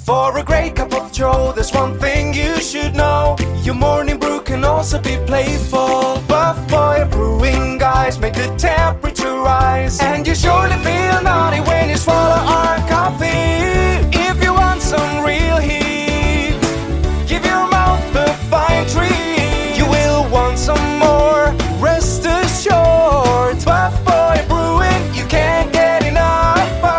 For a great cup of joe, there's one thing you should know. Your morning brew can also be playful. Buff Boy Brewing guys make the temperature rise, and you surely feel naughty when you swallow our coffee. If you want some real heat, give your mouth a fine treat. You will want some more, rest assured. Buff Boy Brewing, you can't get enough of.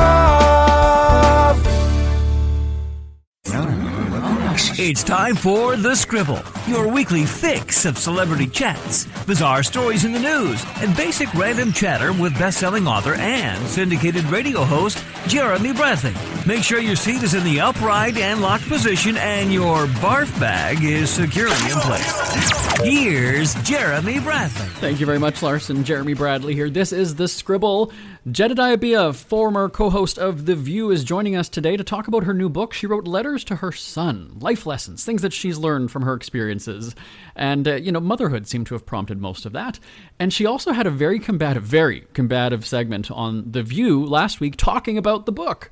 It's time for The Scribble, your weekly fix of celebrity chats, bizarre stories in the news, and basic random chatter with best-selling author and syndicated radio host Jeremy Bradley. Make sure your seat is in the upright and locked position and your barf bag is securely in place. Here's Jeremy Bradley. Thank you very much, Larson. Jeremy Bradley here. This is The Scribble. Jedediah Bila, former co-host of The View, is joining us today to talk about her new book. She wrote letters to her son, life lessons, things that she's learned from her experiences. And, motherhood seemed to have prompted most of that. And she also had a very combative segment on The View last week talking about the book.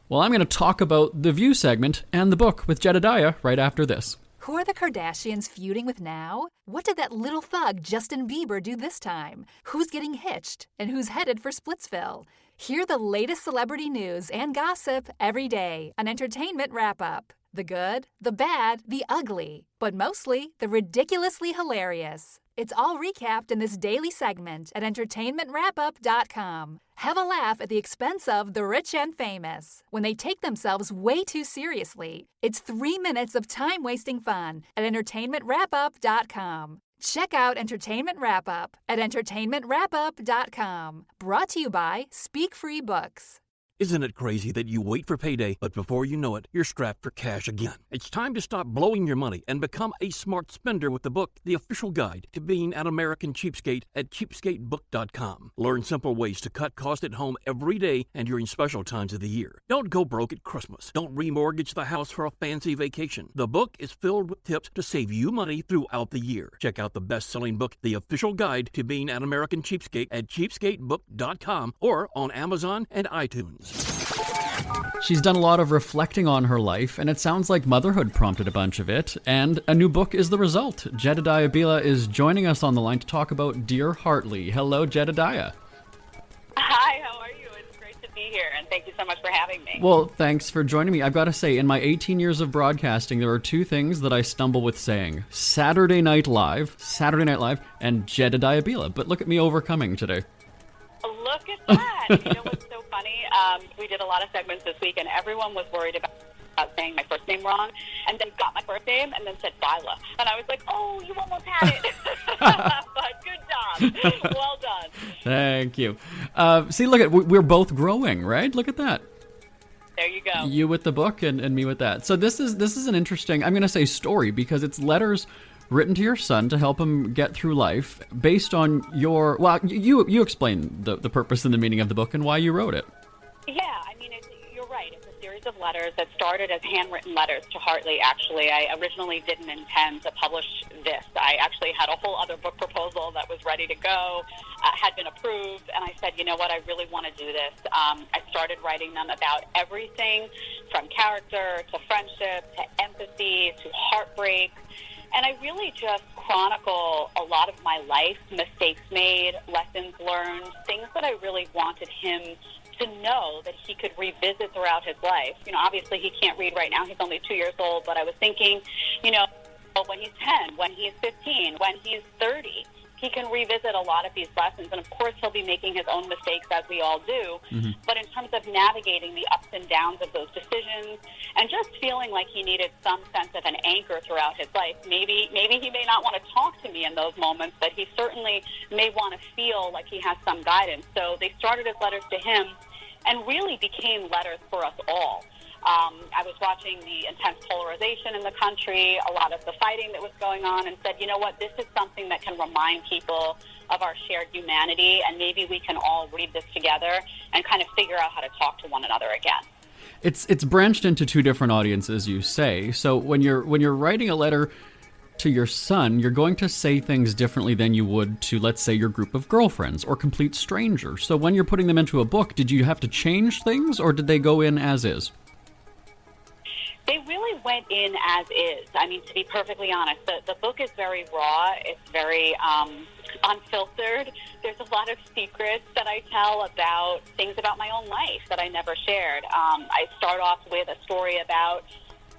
Well, I'm going to talk about The View segment and the book with Jedediah right after this. Who are the Kardashians feuding with now? What did that little thug Justin Bieber do this time? Who's getting hitched? And who's headed for Splitsville? Hear the latest celebrity news and gossip every day on Entertainment Wrap-Up. The good, the bad, the ugly, but mostly the ridiculously hilarious. It's all recapped in this daily segment at entertainmentwrapup.com. Have a laugh at the expense of the rich and famous when they take themselves way too seriously. It's 3 minutes of time-wasting fun at entertainmentwrapup.com. Check out Entertainment Wrap-Up at entertainmentwrapup.com. Brought to you by Speak Free Books. Isn't it crazy that you wait for payday, but before you know it, you're strapped for cash again? It's time to stop blowing your money and become a smart spender with the book, The Official Guide to Being an American Cheapskate at cheapskatebook.com. Learn simple ways to cut costs at home every day and during special times of the year. Don't go broke at Christmas. Don't remortgage the house for a fancy vacation. The book is filled with tips to save you money throughout the year. Check out the best-selling book, The Official Guide to Being an American Cheapskate at cheapskatebook.com or on Amazon and iTunes. She's done a lot of reflecting on her life, and it sounds like motherhood prompted a bunch of it, and a new book is the result. Jedediah Bila is joining us on the line to talk about Dear Hartley. Hello, Jedediah. Hi, how are you? It's great to be here, and thank you so much for having me. Well, thanks for joining me. I've got to say, in my 18 years of broadcasting, there are two things that I stumble with saying. Saturday Night Live, and Jedediah Bila. But look at me overcoming today. Look at that. You know what's so funny? We did a lot of segments this week, and everyone was worried about saying my first name wrong, and then got my first name and then said Bila. And I was like, oh, you almost had it. But good job. Well done. Thank you. See, look, we're both growing, right? Look at that. There you go. You with the book and me with that. So this is an interesting, I'm going to say story, because it's letters written to your son to help him get through life based on your, well, you explain the purpose and the meaning of the book and why you wrote it. Yeah, I mean, you're right. It's a series of letters that started as handwritten letters to Hartley, actually. I originally didn't intend to publish this. I actually had a whole other book proposal that was ready to go, had been approved, and I said, you know what, I really want to do this. I started writing them about everything from character to friendship to empathy to heartbreak. And I really just chronicle a lot of my life, mistakes made, lessons learned, things that I really wanted him to know that he could revisit throughout his life. You know, obviously he can't read right now. He's only 2 years old. But I was thinking, you know, when he's 10, when he's 15, when he's 30, he can revisit a lot of these lessons. And, of course, he'll be making his own mistakes, as we all do. Mm-hmm. But in terms of navigating the ups and downs of those decisions and just feeling like he needed some sense of an anchor throughout his life, maybe he may not want to talk to me in those moments, but he certainly may want to feel like he has some guidance. So they started as letters to him and really became letters for us all. I was watching the intense polarization in the country, a lot of the fighting that was going on, and said, you know what, this is something that can remind people of our shared humanity, and maybe we can all read this together and kind of figure out how to talk to one another again. It's branched into two different audiences, you say. So when you're writing a letter to your son, you're going to say things differently than you would to, let's say, your group of girlfriends or complete strangers. So when you're putting them into a book, did you have to change things, or did they go in as is? went in as is. I mean, to be perfectly honest, the book is very raw. It's very unfiltered. There's a lot of secrets that I tell about things about my own life that I never shared. I start off with a story about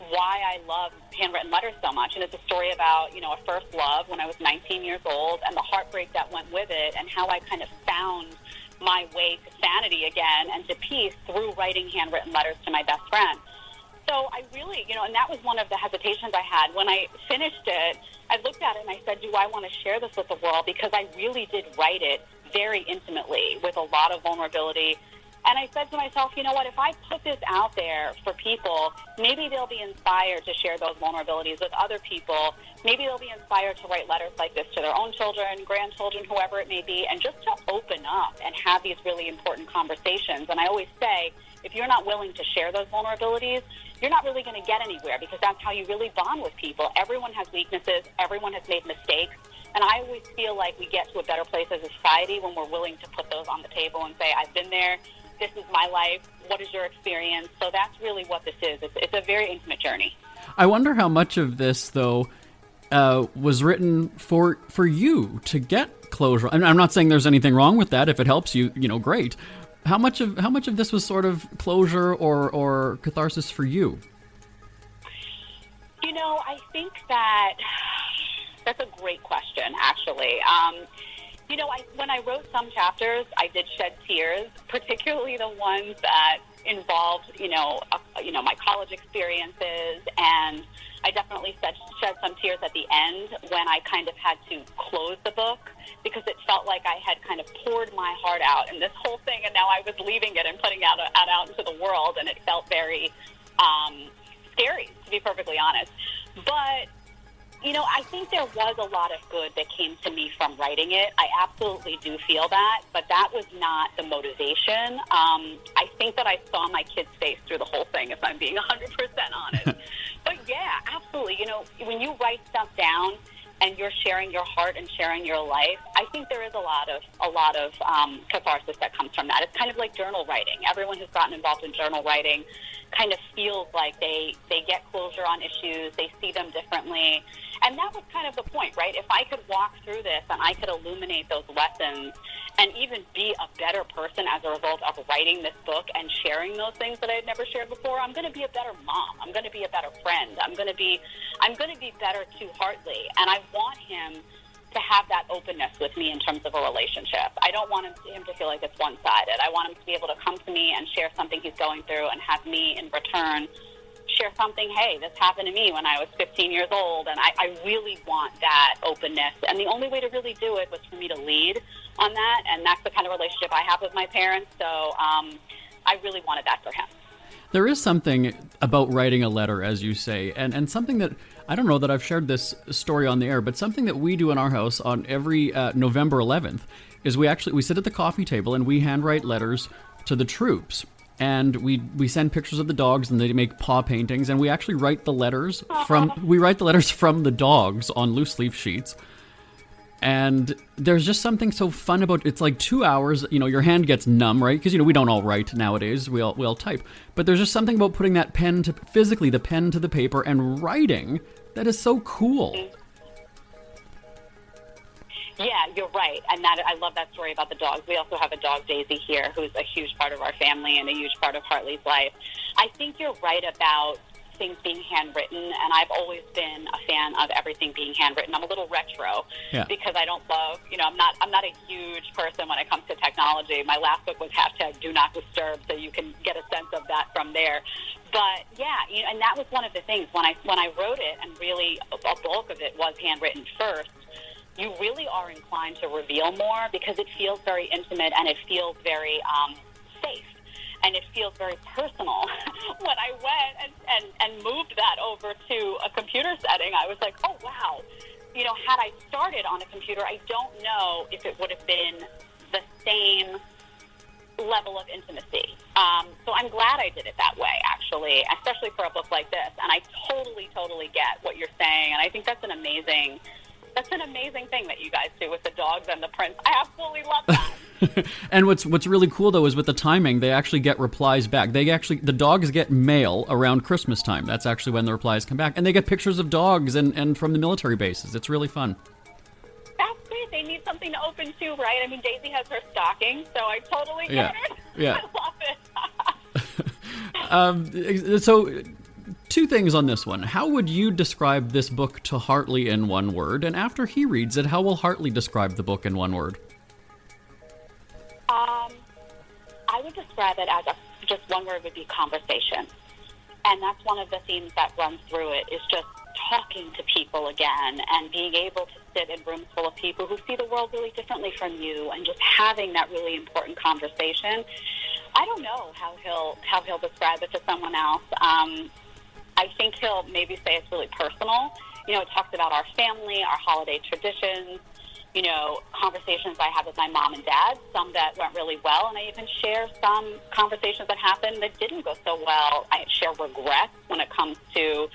why I love handwritten letters so much. And it's a story about, a first love when I was 19 years old and the heartbreak that went with it and how I kind of found my way to sanity again and to peace through writing handwritten letters to my best friend. So I really, and that was one of the hesitations I had. When I finished it, I looked at it and I said, do I want to share this with the world? Because I really did write it very intimately with a lot of vulnerability. And I said to myself, you know what, if I put this out there for people, maybe they'll be inspired to share those vulnerabilities with other people. Maybe they'll be inspired to write letters like this to their own children, grandchildren, whoever it may be, and just to open up and have these really important conversations. And I always say, if you're not willing to share those vulnerabilities, you're not really going to get anywhere, because that's how you really bond with people. Everyone has weaknesses. Everyone has made mistakes. And I always feel like we get to a better place as a society when we're willing to put those on the table and say, I've been there. This is my life. What is your experience? So that's really what this is. It's a very intimate journey. I wonder how much of this, though, was written for you to get closure. I'm not saying there's anything wrong with that. If it helps you, great. How much of this was sort of closure or catharsis for you? I think that's a great question, actually. When I wrote some chapters, I did shed tears, particularly the ones that involved, my college experiences, and I definitely shed some tears at the end when I kind of had to close the book, because it felt like I had kind of poured my heart out in this whole thing, and now I was leaving it and putting it out into the world, and it felt very scary, to be perfectly honest. But I think there was a lot of good that came to me from writing it. I absolutely do feel that, but that was not the motivation. I think that I saw my kid's face through the whole thing, if I'm being 100% honest. But yeah, absolutely. When you write stuff down and you're sharing your heart and sharing your life, I think there is a lot of catharsis that comes from that. It's kind of like journal writing. Everyone who's gotten involved in journal writing kind of feels like they get closure on issues, they see them differently. And that was kind of the point, right? If I could walk through this and I could illuminate those lessons and even be a better person as a result of writing this book and sharing those things that I had never shared before, I'm going to be a better mom. I'm going to be a better friend. I'm going to be better to Hartley. And I want him to have that openness with me in terms of a relationship. I don't want him to feel like it's one-sided. I want him to be able to come to me and share something he's going through and have me in return share something, hey, this happened to me when I was 15 years old, and I really want that openness. And the only way to really do it was for me to lead on that, and that's the kind of relationship I have with my parents, so I really wanted that for him. There is something about writing a letter, as you say, and something that, I don't know that I've shared this story on the air, but something that we do in our house on every November 11th is we sit at the coffee table and we handwrite letters to the troops. And we send pictures of the dogs, and they make paw paintings, and we actually write the letters from the dogs on loose leaf sheets. And there's just something so fun about it's like 2 hours. Your hand gets numb, right? Because we don't all write nowadays. We all type. But there's just something about putting that pen to the pen to the paper and writing that is so cool. Yeah, you're right. And I love that story about the dogs. We also have a dog, Daisy, here, who's a huge part of our family and a huge part of Hartley's life. I think you're right about things being handwritten, and I've always been a fan of everything being handwritten. I'm a little retro because I don't love, I'm not a huge person when it comes to technology. My last book was #DoNotDisturb, so you can get a sense of that from there. But yeah, and that was one of the things when I wrote it, and really a bulk of it was handwritten first. You really are inclined to reveal more because it feels very intimate and it feels very safe and it feels very personal. When I went and moved that over to a computer setting, I was like, oh, wow. Had I started on a computer, I don't know if it would have been the same level of intimacy. So I'm glad I did it that way, actually, especially for a book like this. And I totally get what you're saying. And I think that's an amazing That's an amazing thing that you guys do with the dogs and the prints. I absolutely love that. And what's really cool though is with the timing, they actually get replies back. The dogs get mail around Christmas time. That's actually when the replies come back, and they get pictures of dogs and from the military bases. It's really fun. That's great. They need something to open too, right? I mean, Daisy has her stocking, so I totally get it. Yeah. I love it. So, two things on this one. How would you describe this book to Hartley in one word? And after he reads it, how will Hartley describe the book in one word? I would describe it as just one word would be conversation. And that's one of the themes that runs through it, is just talking to people again and being able to sit in rooms full of people who see the world really differently from you, and just having that really important conversation. I don't know how he'll describe it to someone else. I think he'll maybe say it's really personal. It talks about our family, our holiday traditions, conversations I had with my mom and dad, some that went really well, and I even share some conversations that happened that didn't go so well. I share regrets when it comes to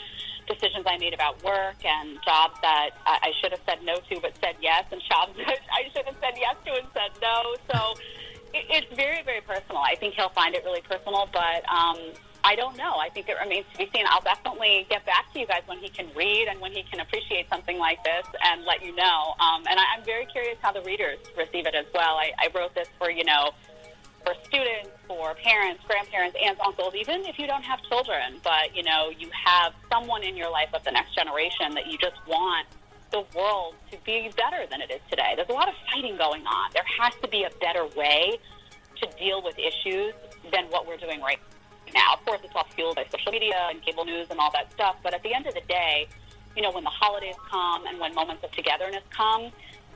decisions I made about work and jobs that I should have said no to but said yes, and jobs that I should have said yes to and said no. So it's very, very personal. I think he'll find it really personal, but I don't know. I think it remains to be seen. I'll definitely get back to you guys when he can read and when he can appreciate something like this and let you know. And I'm very curious how the readers receive it as well. I wrote this for students, for parents, grandparents, aunts, uncles, even if you don't have children, but, you have someone in your life of the next generation that you just want the world to be better than it is today. There's a lot of fighting going on. There has to be a better way to deal with issues than what we're doing right now. Of course, it's all fueled by social media and cable news and all that stuff, but at the end of the day, when the holidays come and when moments of togetherness come,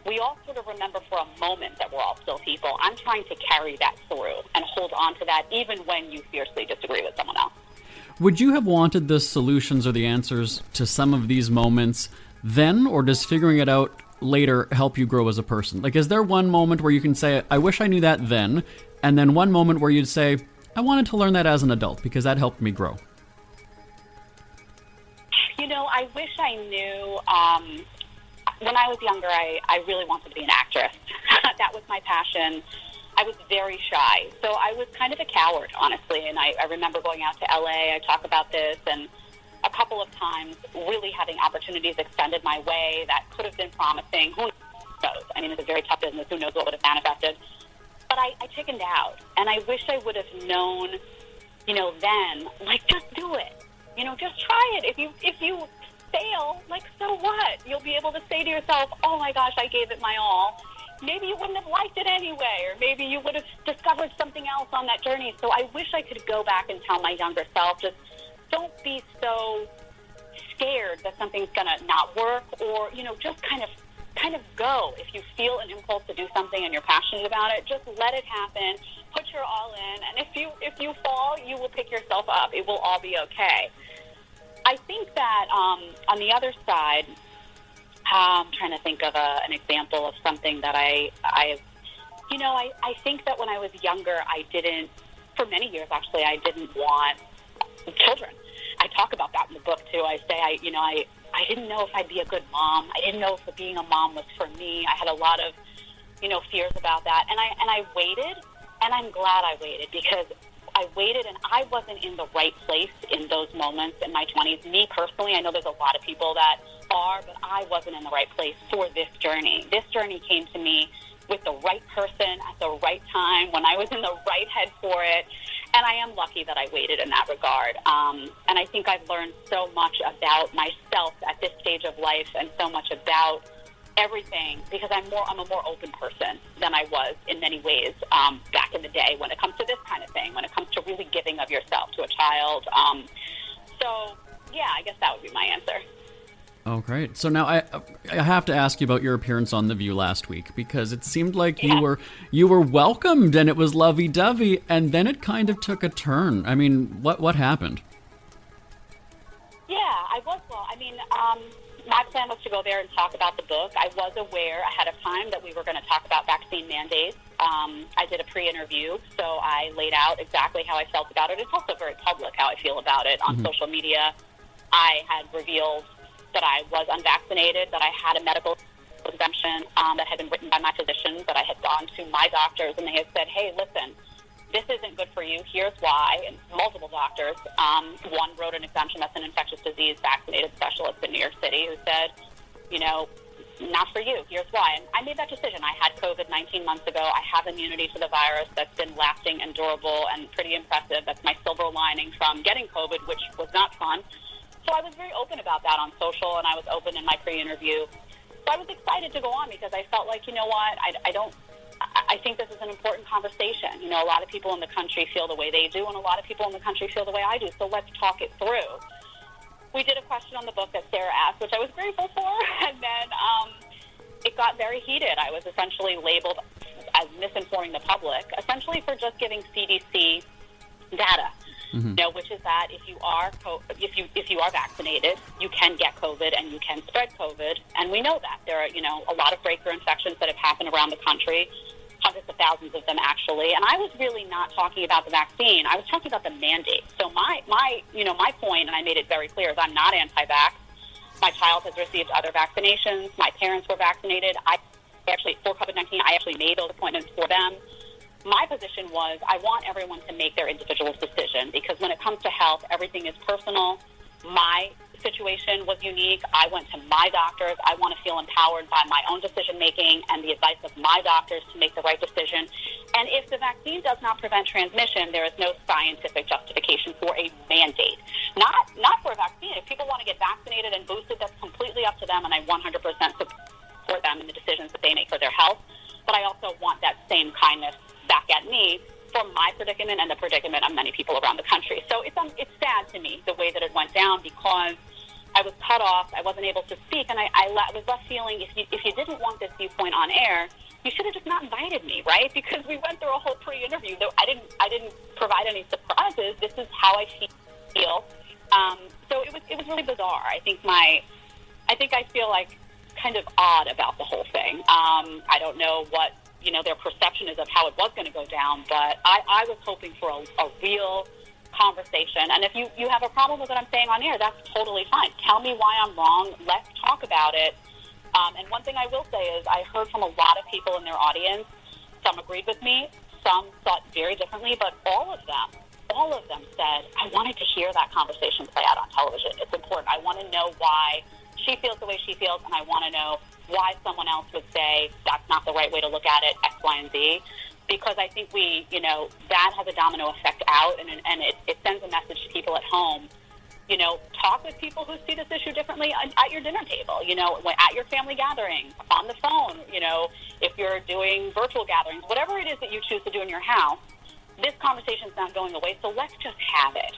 we all sort of remember for a moment that we're all still people. I'm trying to carry that through and hold on to that even when you fiercely disagree with someone else. Would you have wanted the solutions or the answers to some of these moments then, or does figuring it out later help you grow as a person? Like, is there one moment where you can say, I wish I knew that then, and then one moment where you'd say, I wanted to learn that as an adult because that helped me grow? I wish I knew. When I was younger, I really wanted to be an actress. That was my passion. I was very shy, so I was kind of a coward, honestly, and I remember going out to LA. I talk about this, and a couple of times really having opportunities extended my way that could have been promising. Who knows? I mean, it's a very tough business. Who knows what would have manifested? But I chickened out, and I wish I would have known, then, just do it. Just try it. If you fail, so what? You'll be able to say to yourself, oh my gosh, I gave it my all. Maybe you wouldn't have liked it anyway, or maybe you would have discovered something else on that journey. So I wish I could go back and tell my younger self, just don't be so scared that something's going to not work, or, just kind of go. If you feel an impulse to do something and you're passionate about it, just let it happen, put your all in, and if you fall, you will pick yourself up. It will all be okay. I think that on the other side, I'm trying to think of an example of something that I think that when I was younger, for many years actually, I didn't want children. I talk about that in the book too. I say, I didn't know if I'd be a good mom. I didn't know if being a mom was for me. I had a lot of, fears about that. And I waited, and I'm glad I waited, because I waited and I wasn't in the right place in those moments in my 20s. Me personally, I know there's a lot of people that are, but I wasn't in the right place for this journey. This journey came to me with the right person at the right time, when I was in the right head for it. And I am lucky that I waited in that regard. And I think I've learned so much about myself at this stage of life, and so much about everything, because I'm a more open person than I was in many ways back in the day when it comes to this kind of thing, when it comes to really giving of yourself to a child. So, yeah, I guess that would be my answer. Oh, great. So now I have to ask you about your appearance on The View last week, because it seemed like you were welcomed and it was lovey-dovey, and then it kind of took a turn. I mean, what happened? Yeah, my plan was to go there and talk about the book. I was aware ahead of time that we were going to talk about vaccine mandates. I did a pre-interview, so I laid out exactly how I felt about it. It's also very public how I feel about it on social media. I had revealed that I was unvaccinated, that I had a medical exemption that had been written by my physician, but I had gone to my doctors, and they had said, hey, listen, this isn't good for you. Here's why. And multiple doctors. One wrote an exemption. That's an infectious disease vaccinated specialist in New York City who said, not for you. Here's why. And I made that decision. I had COVID 19 months ago. I have immunity to the virus that's been lasting and durable and pretty impressive. That's my silver lining from getting COVID, which was not fun. So I was very open about that on social, and I was open in my pre-interview. So I was excited to go on because I felt like, you know what, I think this is an important conversation. A lot of people in the country feel the way they do, and a lot of people in the country feel the way I do. So let's talk it through. We did a question on the book that Sarah asked, which I was grateful for, and then it got very heated. I was essentially labeled as misinforming the public, essentially for just giving CDC data. Which is that if you are vaccinated, you can get COVID and you can spread COVID, and we know that there are a lot of breakthrough infections that have happened around the country, hundreds of thousands of them actually. And I was really not talking about the vaccine. I was talking about the mandate. So my point, and I made it very clear, is I'm not anti-vax. My child has received other vaccinations. My parents were vaccinated. For COVID-19, I actually made those appointments for them. My position was I want everyone to make their individual decision, because when it comes to health, everything is personal. My situation was unique. I went to my doctors. I want to feel empowered by my own decision-making and the advice of my doctors to make the right decision. And if the vaccine does not prevent transmission, there is no scientific justification for a mandate. Not for a vaccine. If people want to get vaccinated and boosted, that's completely up to them, and I 100% support them in the decisions that they make for their health. But I also want that same kindness back at me for my predicament and the predicament of many people around the country. So it's sad to me the way that it went down, because I was cut off, I wasn't able to speak, and I was left feeling if you didn't want this viewpoint on air, you should have just not invited me, right? Because we went through a whole pre-interview. I didn't provide any surprises. This is how I feel. So it was really bizarre. I think I feel like kind of odd about the whole thing. I don't know what their perception is of how it was going to go down, but I was hoping for a real conversation. And if you have a problem with what I'm saying on air, that's totally fine. Tell me why I'm wrong. Let's talk about it. And one thing I will say is I heard from a lot of people in their audience. Some agreed with me, some thought very differently, but all of them said, I wanted to hear that conversation play out on television. It's important. I want to know why she feels the way she feels, and I want to know why someone else would say that's not the right way to look at it, X, Y, and Z. Because I think that has a domino effect out, and it sends a message to people at home. Talk with people who see this issue differently at your dinner table, at your family gatherings, on the phone, if you're doing virtual gatherings, whatever it is that you choose to do in your house, this conversation's not going away, so let's just have it.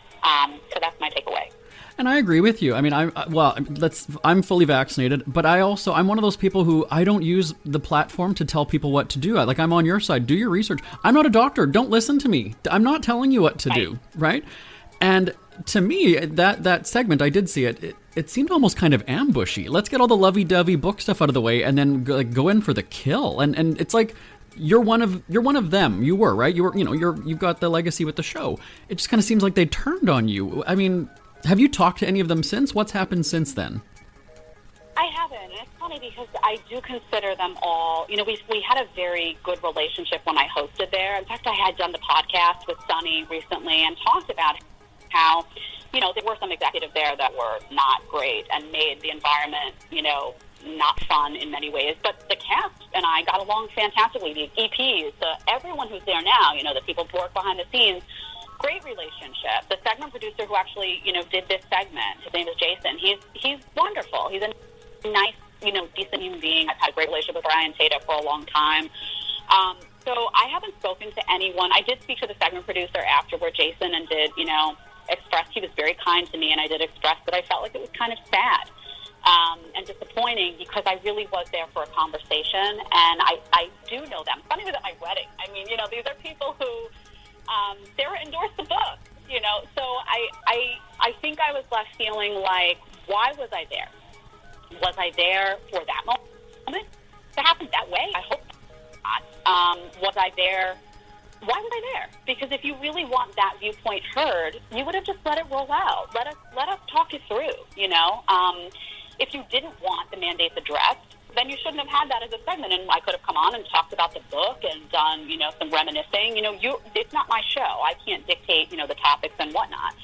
So that's my takeaway. And I agree with you. I mean, I'm fully vaccinated, but I'm one of those people who I don't use the platform to tell people what to do. I'm on your side. Do your research. I'm not a doctor. Don't listen to me. I'm not telling you what to do, right? And to me, that segment, I did see it. It seemed almost kind of ambushy. Let's get all the lovey-dovey book stuff out of the way and then go in for the kill. And it's like you're one of them. You were, right? You've got the legacy with the show. It just kind of seems like they turned on you. I mean, have you talked to any of them since? What's happened since then? I haven't. And it's funny because I do consider them all, we had a very good relationship when I hosted there. In fact, I had done the podcast with Sunny recently and talked about how, there were some executives there that were not great and made the environment, not fun in many ways. But the cast and I got along fantastically. The EPs, everyone who's there now, the people who work behind the scenes, great relationship. The segment producer who actually, did this segment, his name is Jason. He's wonderful. He's a nice, decent human being. I've had a great relationship with Ryan Tata for a long time. So I haven't spoken to anyone. I did speak to the segment producer afterward, Jason, and did, express, he was very kind to me, and I did express that I felt like it was kind of sad and disappointing because I really was there for a conversation, and I do know them. Sunny was at my wedding. I mean, these are people who, Sarah endorsed the book, so I think I was left feeling like, why was I there? Was I there for that moment? If it happened that way, I hope not. Was I there? Why was I there? Because if you really want that viewpoint heard, you would have just let it roll out. Let us talk it through, If you didn't want the mandates addressed, then you shouldn't have had that as a segment. And I could have come on and talked about the book and done, some reminiscing. It's not my show. I can't dictate, the topics and whatnot.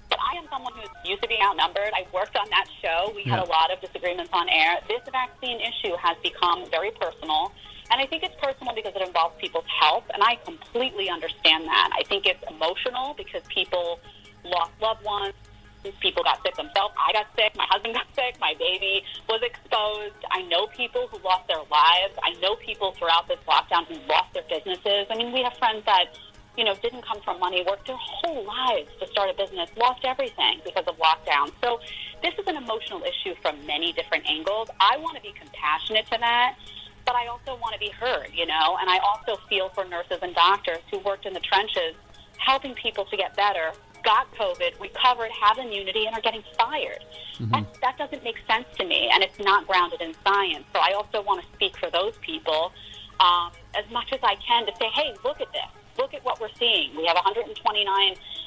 But I am someone who's used to being outnumbered. I worked on that show. We had a lot of disagreements on air. This vaccine issue has become very personal. And I think it's personal because it involves people's health. And I completely understand that. I think it's emotional because people lost loved ones. People got sick themselves. I got sick. My husband got sick. My baby was exposed. I know people who lost their lives. I know people throughout this lockdown who lost their businesses. I mean, we have friends that, didn't come from money, worked their whole lives to start a business, lost everything because of lockdown. So this is an emotional issue from many different angles. I want to be compassionate to that, but I also want to be heard, and I also feel for nurses and doctors who worked in the trenches helping people to get better, got COVID, recovered, have immunity, and are getting fired. Mm-hmm. That doesn't make sense to me, and it's not grounded in science. So I also want to speak for those people as much as I can to say, hey, look at this. Look at what we're seeing. We have 129,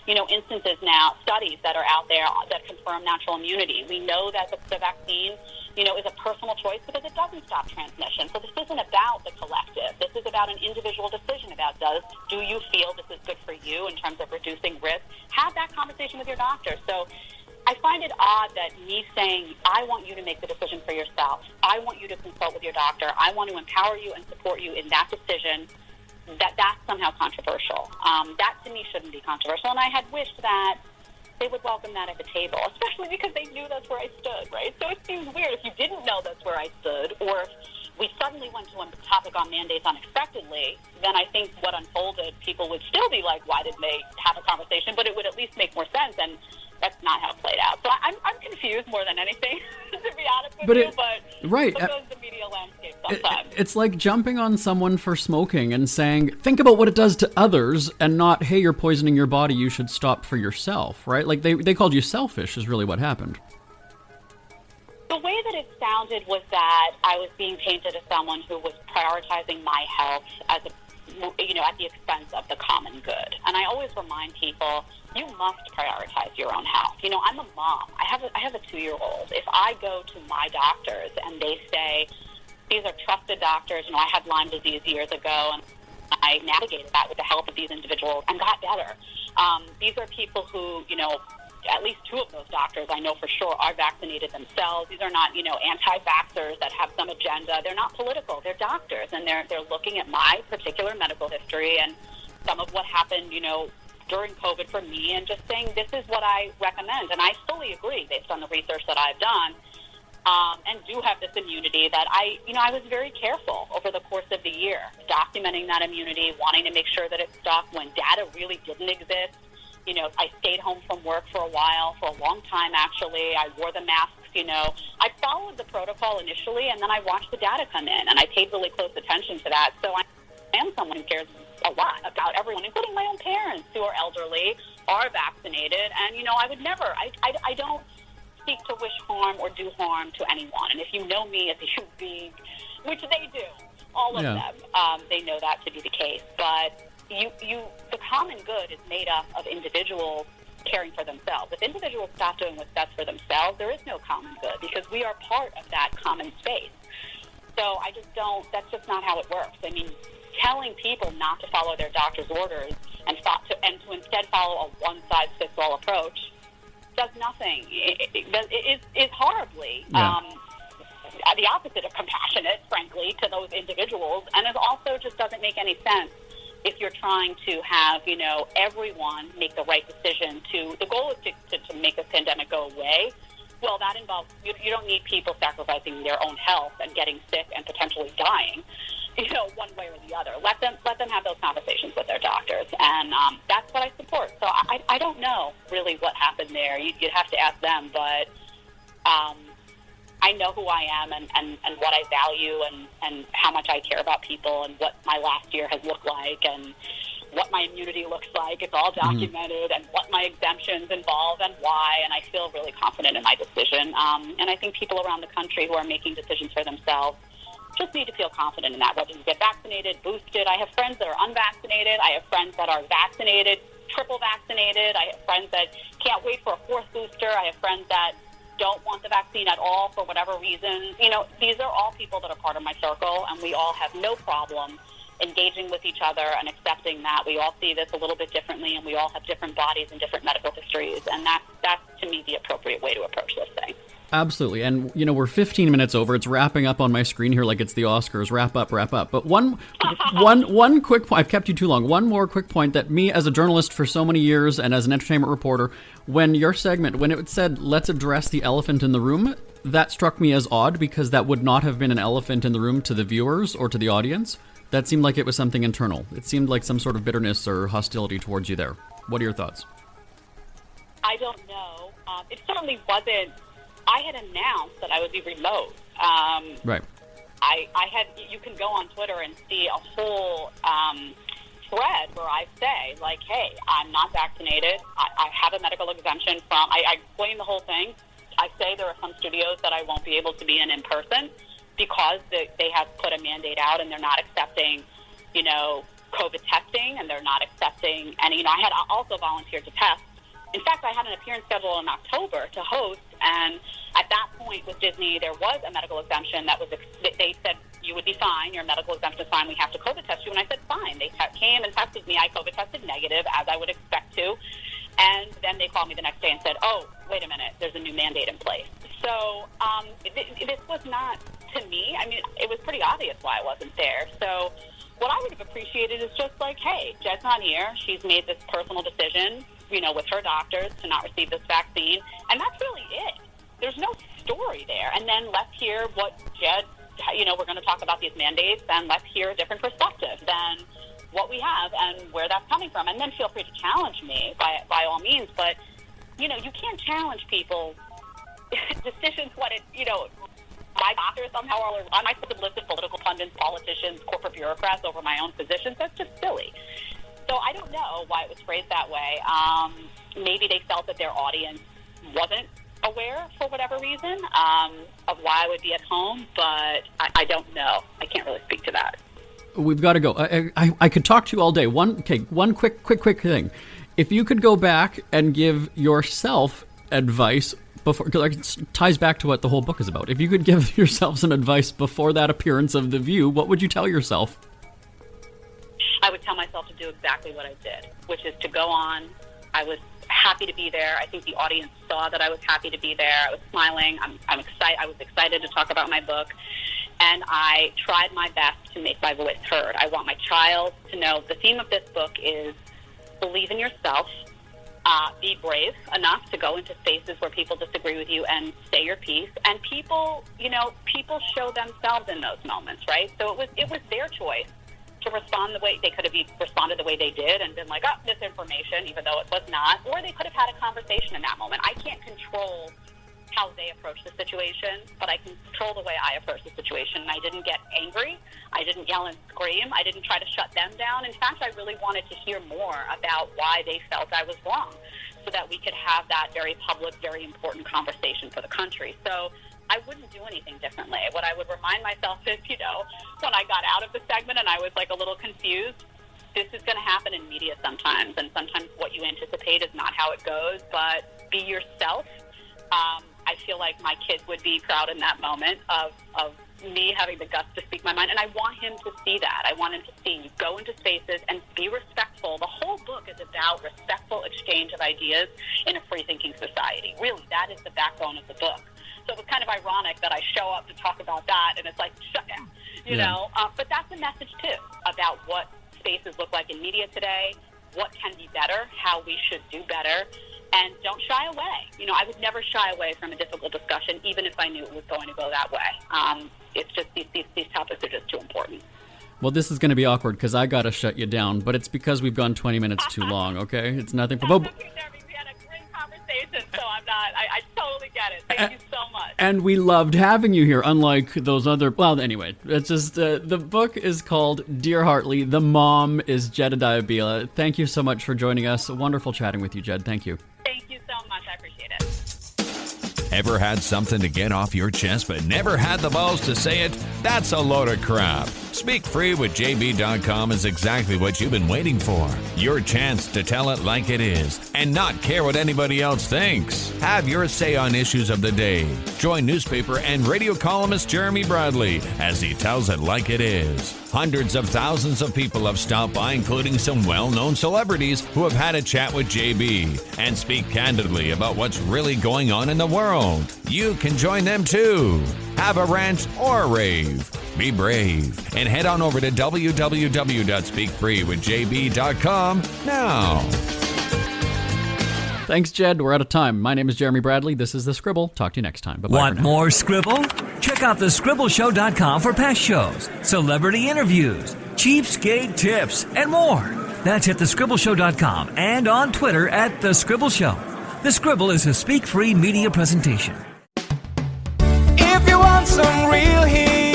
instances now, studies that are out there that confirm natural immunity. We know that the vaccine, is a personal choice because it doesn't stop transmission. So this isn't about the collective. This is about an individual decision about do you feel this is good for you in terms of reducing risk? Have that conversation with your doctor. So I find it odd that me saying, I want you to make the decision for yourself. I want you to consult with your doctor. I want to empower you and support you in that decision. That's somehow controversial. That to me shouldn't be controversial. And I had wished that they would welcome that at the table, especially because they knew that's where I stood, right? So it seems weird if you didn't know that's where I stood, or if we suddenly went to a topic on mandates unexpectedly, then I think what unfolded, people would still be like, why didn't they have a conversation? But it would at least make more sense, and that's not how it played out. So I'm confused more than anything, to be honest with you, but right. So goes the media landscape sometimes. It's like jumping on someone for smoking and saying, think about what it does to others, and not, hey, you're poisoning your body, you should stop for yourself, right? Like they called you selfish is really what happened. The way that it sounded was that I was being painted as someone who was prioritizing my health as at the expense of the common good. And I always remind people, you must prioritize your own health. I'm a mom. I have a 2-year-old. If I go to my doctors and they say, these are trusted doctors, I had Lyme disease years ago, and I navigated that with the help of these individuals and got better. These are people who, at least 2 of those doctors I know for sure are vaccinated themselves. These are not, anti-vaxxers that have some agenda. They're not political. They're doctors, and they're looking at my particular medical history and some of what happened, during COVID for me, and just saying this is what I recommend. And I fully agree based on the research that I've done, and do have this immunity that I was very careful over the course of the year, documenting that immunity, wanting to make sure that it stuck when data really didn't exist. I stayed home from work for a while, for a long time, actually. I wore the masks, I followed the protocol initially, and then I watched the data come in, and I paid really close attention to that. So I am someone who cares a lot about everyone, including my own parents who are elderly, are vaccinated. And, I would never, I don't seek to wish harm or do harm to anyone. And if you know me as a human being, which they do, all of them, they know that to be the case. But the common good is made up of individuals caring for themselves. If individuals stop doing what's best for themselves, there is no common good because we are part of that common space. So that's just not how it works. I mean, telling people not to follow their doctor's orders and to instead follow a one-size-fits-all approach does nothing. It is horribly the opposite of compassionate, frankly, to those individuals, and it also just doesn't make any sense if you're trying to have, everyone make the right decision the goal is to make this pandemic go away. Well, that involves, you don't need people sacrificing their own health and getting sick and potentially dying, one way or the other. Let them have those conversations with their doctors, and that's what I support. So I don't know really what happened there. You'd have to ask them, but I know who I am and what I value and how much I care about people and what my last year has looked like and what my immunity looks like. It's all documented, and what my exemptions involve and why, and I feel really confident in my decision. And I think people around the country who are making decisions for themselves just need to feel confident in that, whether you get vaccinated, boosted. I have friends that are unvaccinated. I have friends that are vaccinated, triple vaccinated. I have friends that can't wait for a 4th booster. I have friends that don't want the vaccine at all for whatever reason. You know, these are all people that are part of my circle, and we all have no problem engaging with each other and accepting that we all see this a little bit differently, and we all have different bodies and different medical histories, and that's to me the appropriate way to approach this thing. Absolutely. And, you know, we're 15 minutes over. It's wrapping up on my screen here like it's the Oscars. Wrap up. But one quick point. I've kept you too long. One more quick point that me as a journalist for so many years and as an entertainment reporter, when your segment, when it said, let's address the elephant in the room, that struck me as odd because that would not have been an elephant in the room to the viewers or to the audience. That seemed like it was something internal. It seemed like some sort of bitterness or hostility towards you there. What are your thoughts? I don't know. It certainly wasn't. I had announced that I would be remote. Right. I had. You can go on Twitter and see a whole thread where I say, like, hey, I'm not vaccinated. I have a medical exemption from. I explain the whole thing. I say there are some studios that I won't be able to be in person because they have put a mandate out and they're not accepting, you know, COVID testing, and they're not accepting any. You know, I had also volunteered to test. In fact, I had an appearance scheduled in October to host, and at that point with Disney, there was a medical exemption that was, they said, you would be fine, your medical exemption is fine, we have to COVID test you, and I said, fine. They came and tested me, I COVID tested negative, as I would expect to, and then they called me the next day and said, oh, wait a minute, there's a new mandate in place. So this was not, to me, I mean, it was pretty obvious why I wasn't there, so what I would have appreciated is just like, hey, Jed's not here, she's made this personal decision, you know, with her doctors to not receive this vaccine. And that's really it. There's no story there. And then let's hear what Jed, you know, we're going to talk about these mandates, and let's hear a different perspective than what we have and where that's coming from. And then feel free to challenge me by all means. But, you know, you can't challenge people's decisions when it's, you know, my doctors somehow are, am I supposed to listen to political pundits, politicians, corporate bureaucrats over my own physicians? That's just silly. So I don't know why it was phrased that way. Maybe they felt that their audience wasn't aware for whatever reason of why I would be at home, but I don't know. I can't really speak to that. We've got to go. I could talk to you all day. One quick thing. If you could go back and give yourself advice before, because it ties back to what the whole book is about. If you could give yourself some advice before that appearance of The View, what would you tell yourself? I would tell myself to do exactly what I did, which is to go on. I was happy to be there. I think the audience saw that I was happy to be there. I was smiling. I'm excited. I was excited to talk about my book, and I tried my best to make my voice heard. I want my child to know the theme of this book is believe in yourself, be brave enough to go into spaces where people disagree with you and say your piece. And people, you know, people show themselves in those moments, right? So it was their choice to respond the way they could have responded the way they did and been like, oh, misinformation, even though it was not, or they could have had a conversation in that moment. I can't control how they approach the situation, but I can control the way I approach the situation. And I didn't get angry. I didn't yell and scream. I didn't try to shut them down. In fact, I really wanted to hear more about why they felt I was wrong so that we could have that very public, very important conversation for the country. So I wouldn't do anything differently. What I would remind myself is, you know, when I got out of the segment and I was like a little confused, this is going to happen in media sometimes, and sometimes what you anticipate is not how it goes, but be yourself. I feel like my kid would be proud in that moment of me having the guts to speak my mind, and I want him to see that. I want him to see you go into spaces and be respectful. The whole book is about respectful exchange of ideas in a free-thinking society. Really, that is the backbone of the book. So it was kind of ironic that I show up to talk about that, and it's like, shut down, you know? But that's a message, too, about what spaces look like in media today, what can be better, how we should do better, and don't shy away. You know, I would never shy away from a difficult discussion, even if I knew it was going to go that way. It's just these topics are just too important. Well, this is going to be awkward because I got to shut you down, but it's because we've gone 20 minutes too long, okay? It's nothing. We had a great conversation, so I totally get it. Thank you so much. And we loved having you here, unlike those other... Well, anyway, it's just... the book is called Dear Hartley. The mom is Jedediah Bila. Thank you so much for joining us. Wonderful chatting with you, Jed. Thank you. Thank you so much. I appreciate it. Ever had something to get off your chest but never had the balls to say it? That's a load of crap. SpeakFreeWithJB.com is exactly what you've been waiting for. Your chance to tell it like it is and not care what anybody else thinks. Have your say on issues of the day. Join newspaper and radio columnist Jeremy Bradley as he tells it like it is. Hundreds of thousands of people have stopped by, including some well-known celebrities who have had a chat with JB and speak candidly about what's really going on in the world. You can join them too. Have a rant or a rave. Be brave and head on over to www.speakfreewithjb.com now. Thanks, Jed. We're out of time. My name is Jeremy Bradley. This is The Scribble. Talk to you next time. Bye-bye. Want more Scribble? Check out thescribbleshow.com for past shows, celebrity interviews, cheapskate tips, and more. That's at thescribbleshow.com and on Twitter at The Scribble Show. The Scribble is a Speak Free media presentation. If you want some real heat,